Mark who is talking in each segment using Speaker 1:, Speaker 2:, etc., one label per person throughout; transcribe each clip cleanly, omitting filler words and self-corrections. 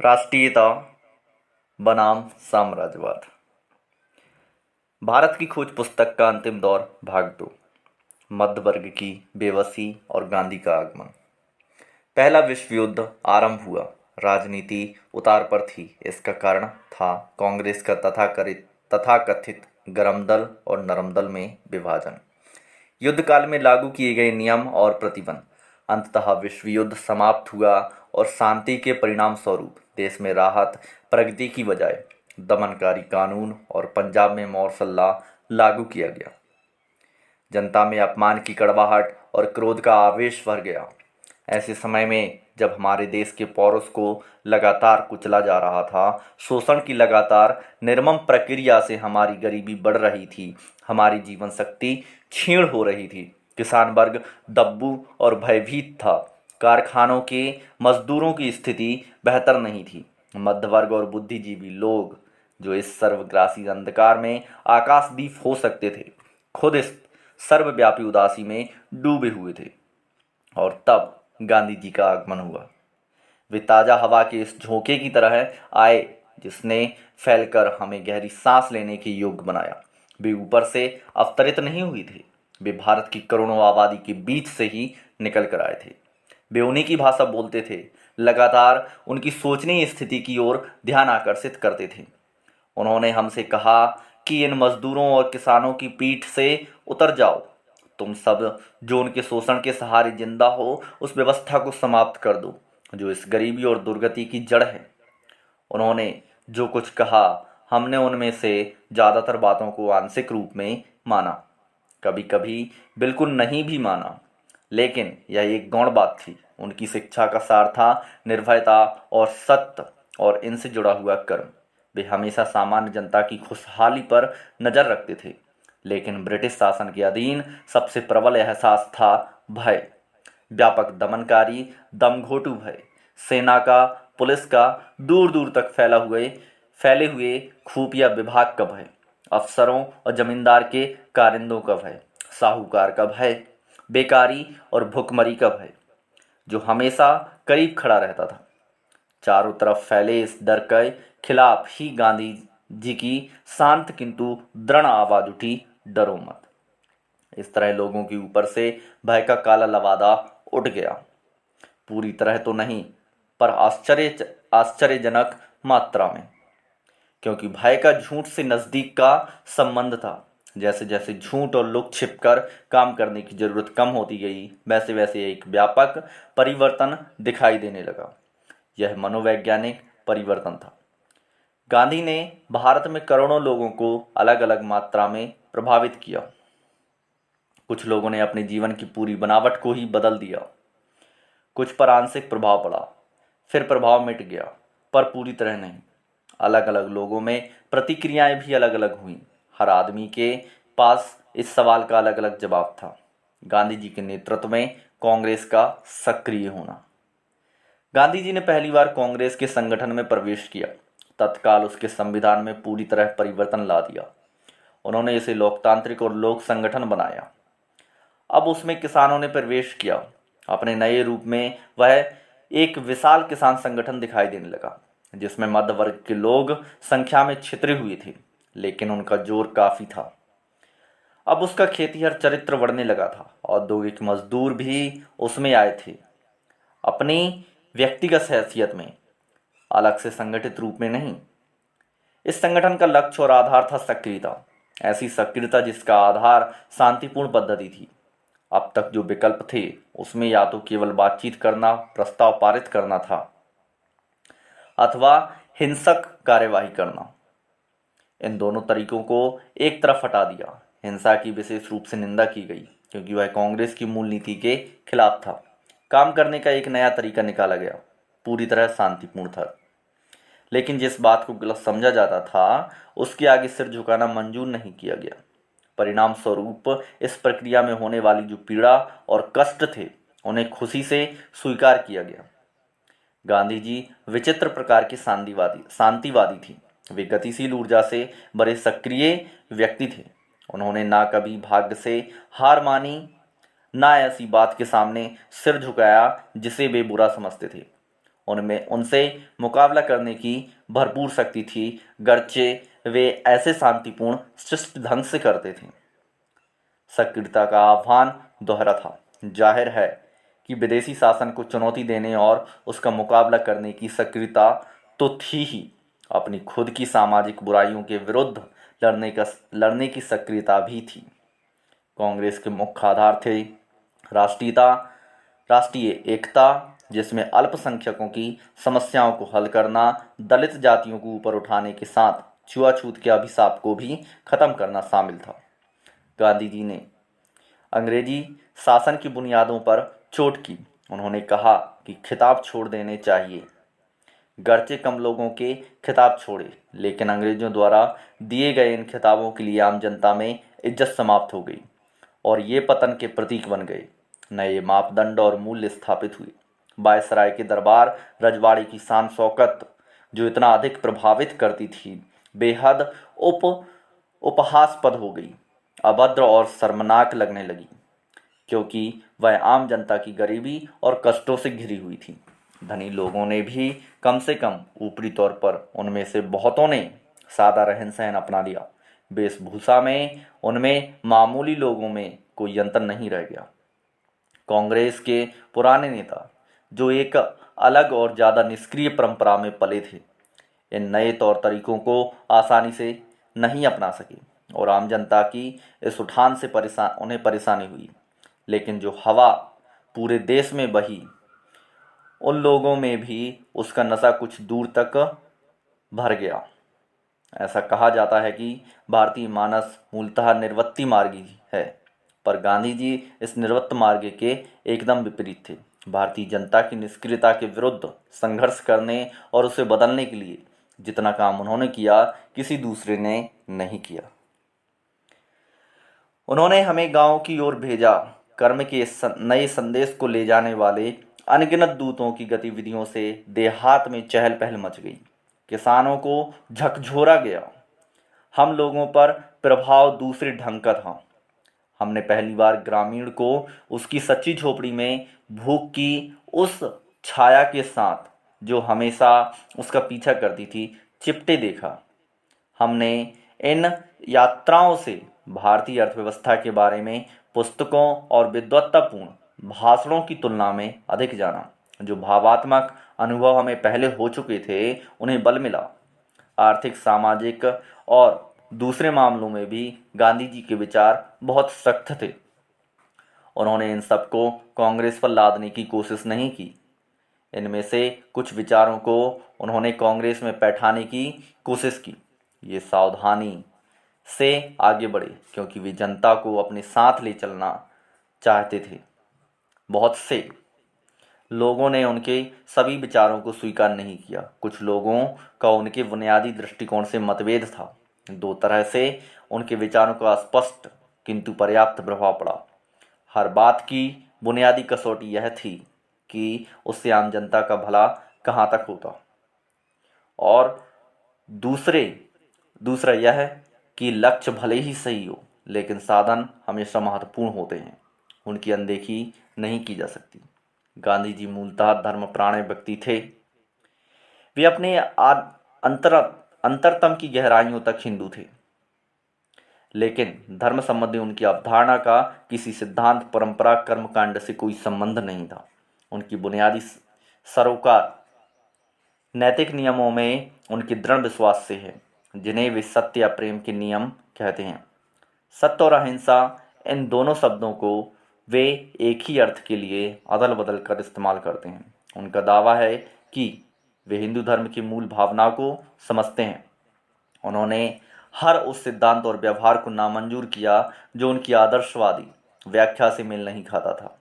Speaker 1: राष्ट्रीयता बनाम साम्राज्यवाद। भारत की खोज पुस्तक का अंतिम दौर भाग 2। मध्य वर्ग की बेबसी और गांधी का आगमन। पहला विश्व युद्ध आरंभ हुआ। राजनीति उतार पर थी। इसका कारण था कांग्रेस का तथाकथित गरम दल और नरम दल में विभाजन, युद्ध काल में लागू किए गए नियम और प्रतिबंध। अंततः विश्व युद्ध समाप्त हुआ और शांति के परिणाम स्वरूप देश में राहत, प्रगति की बजाय दमनकारी कानून और पंजाब में मार्शल लॉ लागू किया गया। जनता में अपमान की कड़वाहट और क्रोध का आवेश भर गया। ऐसे समय में जब हमारे देश के पौरुष को लगातार कुचला जा रहा था, शोषण की लगातार निर्मम प्रक्रिया से हमारी गरीबी बढ़ रही थी, हमारी जीवन शक्ति क्षीण हो रही थी, किसान वर्ग दब्बू और भयभीत था, कारखानों के मजदूरों की स्थिति बेहतर नहीं थी, मध्य वर्ग और बुद्धिजीवी लोग जो इस सर्वग्रासी अंधकार में आकाशदीप हो सकते थे, खुद इस सर्वव्यापी उदासी में डूबे हुए थे। और तब गांधी जी का आगमन हुआ। वे ताज़ा हवा के इस झोंके की तरह आए जिसने फैलकर हमें गहरी सांस लेने के योग्य बनाया। वे ऊपर से अवतरित नहीं हुए थे, वे भारत की करोड़ों आबादी के बीच से ही निकल कर आए थे। वे उन्हीं की भाषा बोलते थे, लगातार उनकी सोचनीय स्थिति की ओर ध्यान आकर्षित करते थे। उन्होंने हमसे कहा कि इन मजदूरों और किसानों की पीठ से उतर जाओ। तुम सब जो उनके शोषण के सहारे जिंदा हो, उस व्यवस्था को समाप्त कर दो जो इस गरीबी और दुर्गति की जड़ है। उन्होंने जो कुछ कहा, हमने उनमें से ज़्यादातर बातों को आंशिक रूप में माना, कभी कभी बिल्कुल नहीं भी माना, लेकिन यह एक गौण बात थी। उनकी शिक्षा का सार था निर्भयता और सत्य और इनसे जुड़ा हुआ कर्म। वे हमेशा सामान्य जनता की खुशहाली पर नज़र रखते थे, लेकिन ब्रिटिश शासन के अधीन सबसे प्रबल एहसास था भय, व्यापक दमनकारी दमघोटू भय, सेना का, पुलिस का, दूर दूर तक फैले हुए खुफिया विभाग का भय, अफसरों और जमींदार के कारिंदों का भय, साहूकार का भय, बेकारी और भुखमरी का भय जो हमेशा करीब खड़ा रहता था। चारों तरफ फैले इस डर के खिलाफ ही गांधी जी की शांत किंतु दृढ़ आवाज उठी, डरो मत। इस तरह लोगों के ऊपर से भय का काला लवादा उठ गया। पूरी तरह तो नहीं, पर आश्चर्यजनक मात्रा में, क्योंकि भय का झूठ से नजदीक का संबंध था। जैसे जैसे झूठ और लुक छिपकर काम करने की जरूरत कम होती गई, वैसे वैसे एक व्यापक परिवर्तन दिखाई देने लगा। यह मनोवैज्ञानिक परिवर्तन था। गांधी ने भारत में करोड़ों लोगों को अलग अलग मात्रा में प्रभावित किया। कुछ लोगों ने अपने जीवन की पूरी बनावट को ही बदल दिया, कुछ पर आंशिक प्रभाव पड़ा, फिर प्रभाव मिट गया, पर पूरी तरह नहीं। अलग अलग लोगों में प्रतिक्रियाएं भी अलग अलग हुई। हर आदमी के पास इस सवाल का अलग अलग जवाब था। गांधी जी के नेतृत्व में कांग्रेस का सक्रिय होना। गांधी जी ने पहली बार कांग्रेस के संगठन में प्रवेश किया, तत्काल उसके संविधान में पूरी तरह परिवर्तन ला दिया। उन्होंने इसे लोकतांत्रिक और लोक संगठन बनाया। अब उसमें किसानों ने प्रवेश किया। अपने नए रूप में वह एक विशाल किसान संगठन दिखाई देने लगा, जिसमें मध्य वर्ग के लोग संख्या में छितरे हुए थे, लेकिन उनका जोर काफी था। अब उसका खेतीहर चरित्र बढ़ने लगा था। औद्योगिक मजदूर भी उसमें आए थे, अपनी व्यक्तिगत हैसियत में, अलग से संगठित रूप में नहीं। इस संगठन का लक्ष्य और आधार था सक्रियता, ऐसी सक्रियता जिसका आधार शांतिपूर्ण पद्धति थी। अब तक जो विकल्प थे उसमें या तो केवल बातचीत करना, प्रस्ताव पारित करना था, अथवा हिंसक कार्यवाही करना। इन दोनों तरीकों को एक तरफ हटा दिया। हिंसा की विशेष रूप से निंदा की गई, क्योंकि वह कांग्रेस की मूल नीति के खिलाफ था। काम करने का एक नया तरीका निकाला गया, पूरी तरह शांतिपूर्ण था, लेकिन जिस बात को गलत समझा जाता था उसके आगे सिर झुकाना मंजूर नहीं किया गया। परिणाम स्वरूप इस प्रक्रिया में होने वाली जो पीड़ा और कष्ट थे, उन्हें खुशी से स्वीकार किया गया। गांधी जी विचित्र प्रकार के शांतिवादी थी। वे गतिशील ऊर्जा से बड़े सक्रिय व्यक्ति थे। उन्होंने ना कभी भाग्य से हार मानी, ना ऐसी बात के सामने सिर झुकाया जिसे वे बुरा समझते थे। उनमें उनसे मुकाबला करने की भरपूर शक्ति थी, गर्चे वे ऐसे शांतिपूर्ण शिष्ट ढंग से करते थे। सक्रियता का आह्वान दोहरा था। जाहिर है कि विदेशी शासन को चुनौती देने और उसका मुकाबला करने की सक्रियता तो थी ही, अपनी खुद की सामाजिक बुराइयों के विरुद्ध लड़ने की सक्रियता भी थी। कांग्रेस के मुख्य आधार थे राष्ट्रीयता, राष्ट्रीय एकता, जिसमें अल्पसंख्यकों की समस्याओं को हल करना, दलित जातियों को ऊपर उठाने के साथ छुआछूत के अभिशाप को भी खत्म करना शामिल था। गांधी जी ने अंग्रेजी शासन की बुनियादों पर चोट की। उन्होंने कहा कि खिताब छोड़ देने चाहिए। गर्चे कम लोगों के खिताब छोड़े, लेकिन अंग्रेजों द्वारा दिए गए इन खिताबों के लिए आम जनता में इज्जत समाप्त हो गई और ये पतन के प्रतीक बन गए। नए मापदंड और मूल्य स्थापित हुए। वायसराय के दरबार रजवाड़ी की शान शौकत, जो इतना अधिक प्रभावित करती थी, बेहद उपहासास्पद हो गई, अभद्र और शर्मनाक लगने लगी, क्योंकि वह आम जनता की गरीबी और कष्टों से घिरी हुई थी। धनी लोगों ने भी कम से कम ऊपरी तौर पर उनमें से बहुतों ने सादा रहन सहन अपना लिया। वेशभूषा में उनमें मामूली लोगों में कोई अंतर नहीं रह गया। कांग्रेस के पुराने नेता, जो एक अलग और ज़्यादा निष्क्रिय परंपरा में पले थे, इन नए तौर तरीकों को आसानी से नहीं अपना सके और आम जनता की इस उठान से उन्हें परेशानी हुई। लेकिन जो हवा पूरे देश में बही, उन लोगों में भी उसका नशा कुछ दूर तक भर गया। ऐसा कहा जाता है कि भारतीय मानस मूलतः निर्वृत्ति मार्गी है, पर गांधी जी इस निर्वृत्त मार्ग के एकदम विपरीत थे। भारतीय जनता की निष्क्रियता के विरुद्ध संघर्ष करने और उसे बदलने के लिए जितना काम उन्होंने किया, किसी दूसरे ने नहीं किया। उन्होंने हमें गांव की ओर भेजा। कर्म के नए संदेश को ले जाने वाले अनगिनत दूतों की गतिविधियों से देहात में चहल पहल मच गई। किसानों को झकझोरा गया। हम लोगों पर प्रभाव दूसरे ढंग का था। हमने पहली बार ग्रामीण को उसकी सच्ची झोपड़ी में भूख की उस छाया के साथ, जो हमेशा उसका पीछा करती थी, चिपटे देखा। हमने इन यात्राओं से भारतीय अर्थव्यवस्था के बारे में पुस्तकों और विद्वत्तापूर्ण भाषणों की तुलना में अधिक जाना। जो भावात्मक अनुभव हमें पहले हो चुके थे, उन्हें बल मिला। आर्थिक, सामाजिक और दूसरे मामलों में भी गांधी जी के विचार बहुत सख्त थे। उन्होंने इन सबको कांग्रेस पर लादने की कोशिश नहीं की। इनमें से कुछ विचारों को उन्होंने कांग्रेस में बैठाने की कोशिश की। ये सावधानी से आगे बढ़े, क्योंकि वे जनता को अपने साथ ले चलना चाहते थे। बहुत से लोगों ने उनके सभी विचारों को स्वीकार नहीं किया। कुछ लोगों का उनके बुनियादी दृष्टिकोण से मतभेद था। दो तरह से उनके विचारों का स्पष्ट किंतु पर्याप्त प्रभाव पड़ा। हर बात की बुनियादी कसौटी यह थी कि उससे आम जनता का भला कहाँ तक होता, और दूसरा यह कि लक्ष्य भले ही सही हो, लेकिन साधन हमेशा महत्वपूर्ण होते हैं, उनकी अनदेखी नहीं की जा सकती। गांधी जी मूलतः धर्मप्राण व्यक्ति थे। वे अपने अंतरतम की गहराइयों तक हिंदू थे, लेकिन धर्म संबंधी उनकी अवधारणा का किसी सिद्धांत, परंपरा, कर्मकांड से कोई संबंध नहीं था। उनकी बुनियादी सरोकार नैतिक नियमों में उनकी दृढ़ विश्वास से है, जिन्हें वे सत्य या प्रेम के नियम कहते हैं। सत्य और अहिंसा, इन दोनों शब्दों को वे एक ही अर्थ के लिए अदल बदल कर इस्तेमाल करते हैं। उनका दावा है कि वे हिंदू धर्म की मूल भावना को समझते हैं। उन्होंने हर उस सिद्धांत और व्यवहार को नामंजूर किया जो उनकी आदर्शवादी व्याख्या से मेल नहीं खाता था।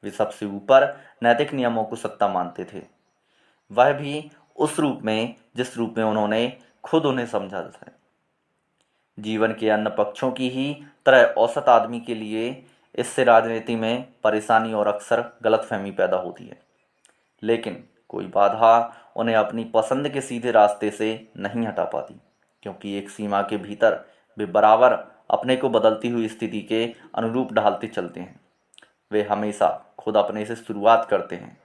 Speaker 1: वे सबसे ऊपर नैतिक नियमों को सत्ता मानते थे, वह भी उस रूप में जिस रूप में उन्होंने खुद उन्हें समझा था। जीवन के अन्य पक्षों की ही तरह औसत आदमी के लिए इससे राजनीति में परेशानी और अक्सर गलतफहमी पैदा होती है, लेकिन कोई बाधा उन्हें अपनी पसंद के सीधे रास्ते से नहीं हटा पाती, क्योंकि एक सीमा के भीतर वे बराबर अपने को बदलती हुई स्थिति के अनुरूप ढालते चलते हैं। वे हमेशा खुद अपने से शुरुआत करते हैं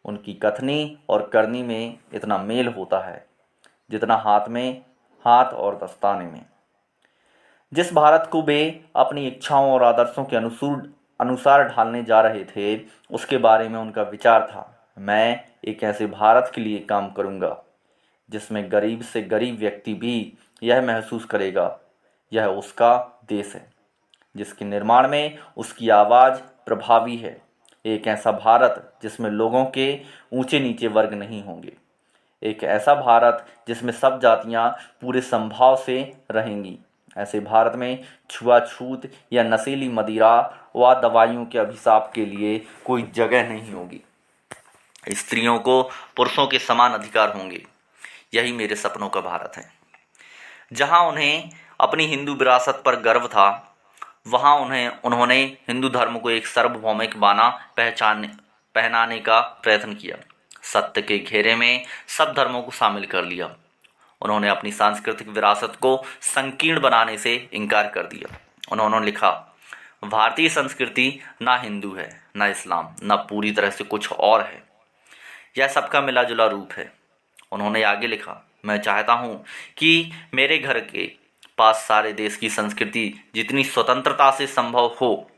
Speaker 1: उनकी कथनी और करनी में इतना मेल होता है जितना हाथ में हाथ और दस्ताने में। जिस भारत को वे अपनी इच्छाओं और आदर्शों के अनुसार ढालने जा रहे थे, उसके बारे में उनका विचार था, मैं एक ऐसे भारत के लिए काम करूंगा जिसमें गरीब से गरीब व्यक्ति भी यह महसूस करेगा यह उसका देश है, जिसके निर्माण में उसकी आवाज़ प्रभावी है। एक ऐसा भारत जिसमें लोगों के ऊंचे नीचे वर्ग नहीं होंगे। एक ऐसा भारत जिसमें सब जातियां पूरे संभाव से रहेंगी। ऐसे भारत में छुआछूत या नशीली मदिरा व दवाइयों के अभिशाप के लिए कोई जगह नहीं होगी। स्त्रियों को पुरुषों के समान अधिकार होंगे। यही मेरे सपनों का भारत है, जहां उन्हें अपनी हिंदू विरासत पर गर्व था, वहां उन्होंने हिंदू धर्म को एक सार्वभौमिक बाना पहनाने का प्रयत्न किया। सत्य के घेरे में सब धर्मों को शामिल कर लिया। उन्होंने अपनी सांस्कृतिक विरासत को संकीर्ण बनाने से इनकार कर दिया। उन्होंने लिखा, भारतीय संस्कृति ना हिंदू है, ना इस्लाम, ना पूरी तरह से कुछ और है, यह सबका मिला जुला रूप है। उन्होंने आगे लिखा, मैं चाहता हूं कि मेरे घर के पास सारे देश की संस्कृति जितनी स्वतंत्रता से संभव हो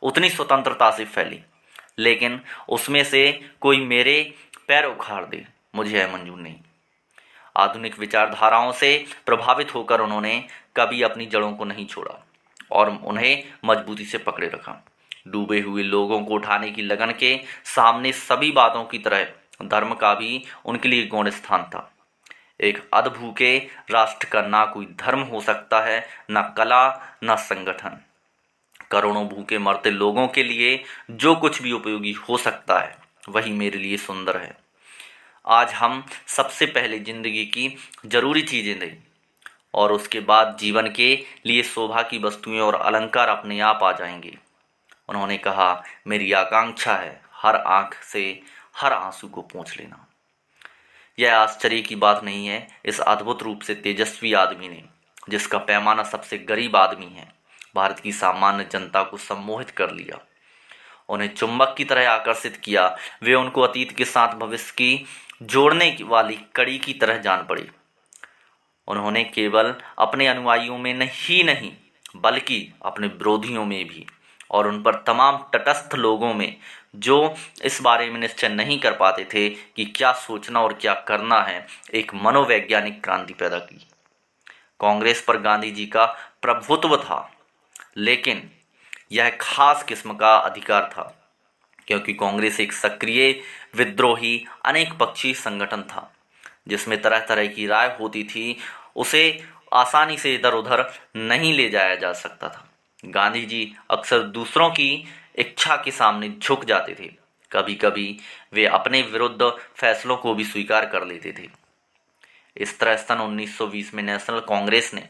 Speaker 1: उतनी स्वतंत्रता से फैली, लेकिन उसमें से कोई मेरे पैर उखाड़ दे, मुझे यह मंजूर नहीं। आधुनिक विचारधाराओं से प्रभावित होकर उन्होंने कभी अपनी जड़ों को नहीं छोड़ा और उन्हें मजबूती से पकड़े रखा। डूबे हुए लोगों को उठाने की लगन के सामने सभी बातों की तरह धर्म का भी उनके लिए गौण स्थान था। एक अधभूखे राष्ट्र का ना कोई धर्म हो सकता है, ना कला, ना संगठन। करोड़ों भूखे मरते लोगों के लिए जो कुछ भी उपयोगी हो सकता है वही मेरे लिए सुंदर है। आज हम सबसे पहले जिंदगी की जरूरी चीजें दें और उसके बाद जीवन के लिए शोभा की वस्तुएं और अलंकार अपने आप आ जाएंगे। उन्होंने कहा, मेरी आकांक्षा है हर आंख से हर आंसू को पोंछ लेना। यह आश्चर्य की बात नहीं है, इस अद्भुत रूप से तेजस्वी आदमी ने, जिसका पैमाना सबसे गरीब आदमी है, भारत की सामान्य जनता को सम्मोहित कर लिया, उन्हें चुंबक की तरह आकर्षित किया। वे उनको अतीत के साथ भविष्य की जोड़ने वाली कड़ी की तरह जान पड़ी। उन्होंने केवल अपने अनुयायियों में ही नहीं बल्कि अपने विरोधियों में भी और उन पर तमाम तटस्थ लोगों में जो इस बारे में निश्चय नहीं कर पाते थे कि क्या सोचना और क्या करना है, एक मनोवैज्ञानिक क्रांति पैदा की। कांग्रेस पर गांधी जी का प्रभुत्व था, लेकिन यह खास किस्म का अधिकार था, क्योंकि कांग्रेस एक सक्रिय विद्रोही अनेक पक्षी संगठन था जिसमें तरह तरह की राय होती थी। उसे आसानी से इधर उधर नहीं ले जाया जा सकता था। गांधी जी अक्सर दूसरों की इच्छा के सामने झुक जाते थे। कभी कभी वे अपने विरुद्ध फैसलों को भी स्वीकार कर लेते थे। इस तरह सन 1920 में नेशनल कांग्रेस ने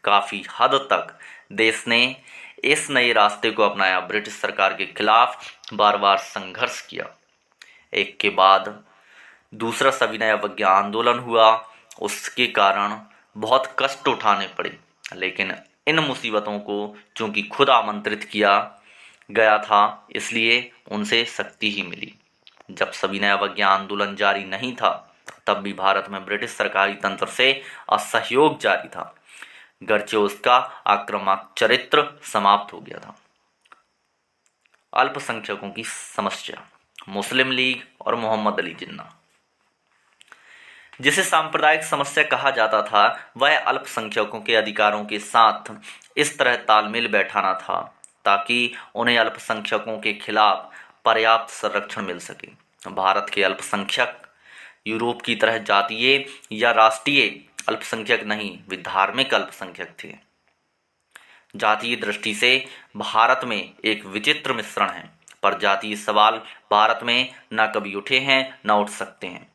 Speaker 1: काफी हद तक देश ने इस नए रास्ते को अपनाया। ब्रिटिश सरकार के खिलाफ बार बार संघर्ष किया। एक के बाद दूसरा सविनय अवज्ञा आंदोलन हुआ। उसके कारण बहुत कष्ट उठाने पड़े, लेकिन इन मुसीबतों को चूंकि खुद आमंत्रित किया गया था, इसलिए उनसे शक्ति ही मिली। जब सविनय अवज्ञा आंदोलन जारी नहीं था, तब भी भारत में ब्रिटिश सरकारी तंत्र से असहयोग जारी था, गर्चे उसका आक्रामक चरित्र समाप्त हो गया था। अल्पसंख्यकों की समस्या, मुस्लिम लीग और मोहम्मद अली जिन्ना। जिसे सांप्रदायिक समस्या कहा जाता था, वह अल्पसंख्यकों के अधिकारों के साथ इस तरह तालमेल बैठाना था ताकि उन्हें अल्पसंख्यकों के खिलाफ पर्याप्त संरक्षण मिल सके। भारत के अल्पसंख्यक यूरोप की तरह जातीय या राष्ट्रीय अल्पसंख्यक नहीं, वे धार्मिक अल्पसंख्यक थे। जातीय दृष्टि से भारत में एक विचित्र मिश्रण है, पर जातीय सवाल भारत में न कभी उठे हैं न उठ सकते हैं।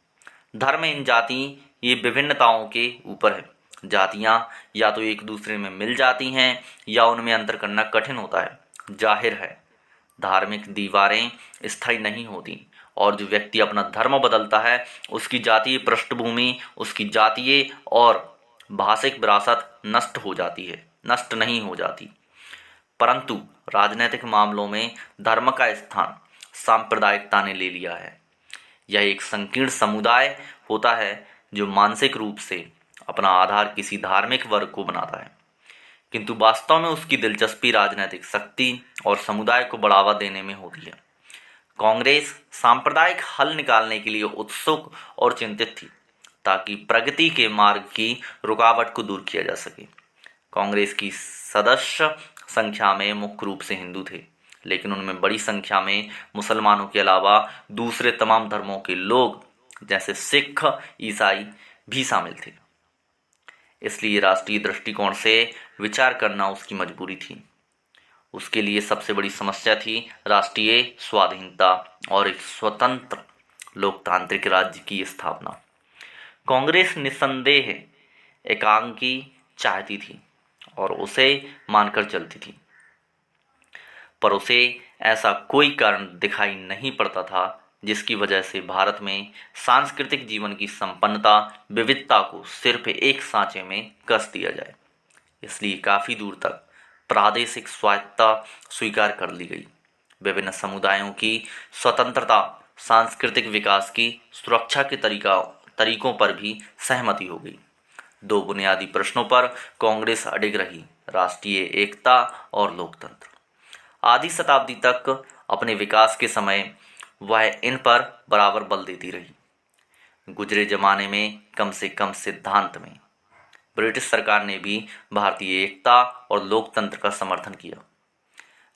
Speaker 1: धर्म इन जातीय विभिन्नताओं के ऊपर है। जातियां या तो एक दूसरे में मिल जाती हैं या उनमें अंतर करना कठिन होता है। जाहिर है धार्मिक दीवारें स्थायी नहीं होती और जो व्यक्ति अपना धर्म बदलता है उसकी जातीय पृष्ठभूमि, उसकी जातीय और भाषिक विरासत नष्ट नहीं हो जाती। परंतु राजनीतिक मामलों में धर्म का स्थान सांप्रदायिकता ने ले लिया है। यह एक संकीर्ण समुदाय होता है जो मानसिक रूप से अपना आधार किसी धार्मिक वर्ग को बनाता है, किंतु वास्तव में उसकी दिलचस्पी राजनीतिक शक्ति और समुदाय को बढ़ावा देने में होती है। कांग्रेस सांप्रदायिक हल निकालने के लिए उत्सुक और चिंतित थी ताकि प्रगति के मार्ग की रुकावट को दूर किया जा सके। कांग्रेस की सदस्य संख्या में मुख्य रूप से हिंदू थे, लेकिन उनमें बड़ी संख्या में मुसलमानों के अलावा दूसरे तमाम धर्मों के लोग जैसे सिख, ईसाई भी शामिल थे। इसलिए राष्ट्रीय दृष्टिकोण से विचार करना उसकी मजबूरी थी। उसके लिए सबसे बड़ी समस्या थी राष्ट्रीय स्वाधीनता और एक स्वतंत्र लोकतांत्रिक राज्य की स्थापना। कांग्रेस निस्संदेह एकांकी चाहती थी और उसे मानकर चलती थी, पर उसे ऐसा कोई कारण दिखाई नहीं पड़ता था जिसकी वजह से भारत में सांस्कृतिक जीवन की संपन्नता, विविधता को सिर्फ एक सांचे में कस दिया जाए। इसलिए काफी दूर तक प्रादेशिक स्वायत्तता स्वीकार कर ली गई। विभिन्न समुदायों की स्वतंत्रता, सांस्कृतिक विकास की सुरक्षा के तरीकों पर भी सहमति हो गई। दो बुनियादी प्रश्नों पर कांग्रेस अडिग रही: राष्ट्रीय एकता और लोकतंत्र। आधी शताब्दी तक अपने विकास के समय वह इन पर बराबर बल देती रही। गुजरे जमाने में कम से कम सिद्धांत में ब्रिटिश सरकार ने भी भारतीय एकता और लोकतंत्र का समर्थन किया,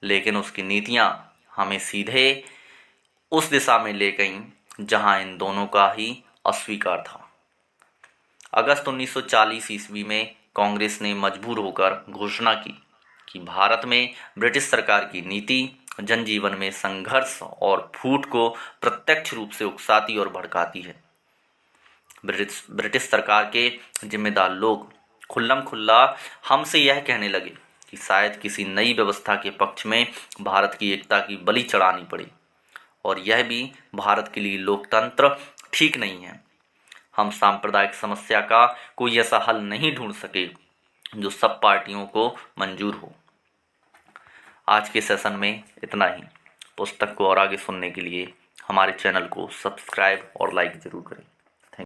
Speaker 1: लेकिन उसकी नीतियां हमें सीधे उस दिशा में ले गईं जहां इन दोनों का ही अस्वीकार था। अगस्त 1940 ईस्वी में कांग्रेस ने मजबूर होकर घोषणा की कि भारत में ब्रिटिश सरकार की नीति जनजीवन में संघर्ष और फूट को प्रत्यक्ष रूप से उकसाती और भड़काती है। ब्रिटिश सरकार के जिम्मेदार लोग खुल्लम खुल्ला हमसे यह कहने लगे कि शायद किसी नई व्यवस्था के पक्ष में भारत की एकता की बलि चढ़ानी पड़े, और यह भी भारत के लिए लोकतंत्र ठीक नहीं है। हम सांप्रदायिक समस्या का कोई ऐसा हल नहीं ढूंढ सके जो सब पार्टियों को मंजूर हो। आज के सेशन में इतना ही। पुस्तक को और आगे सुनने के लिए हमारे चैनल को सब्सक्राइब और लाइक जरूर करें।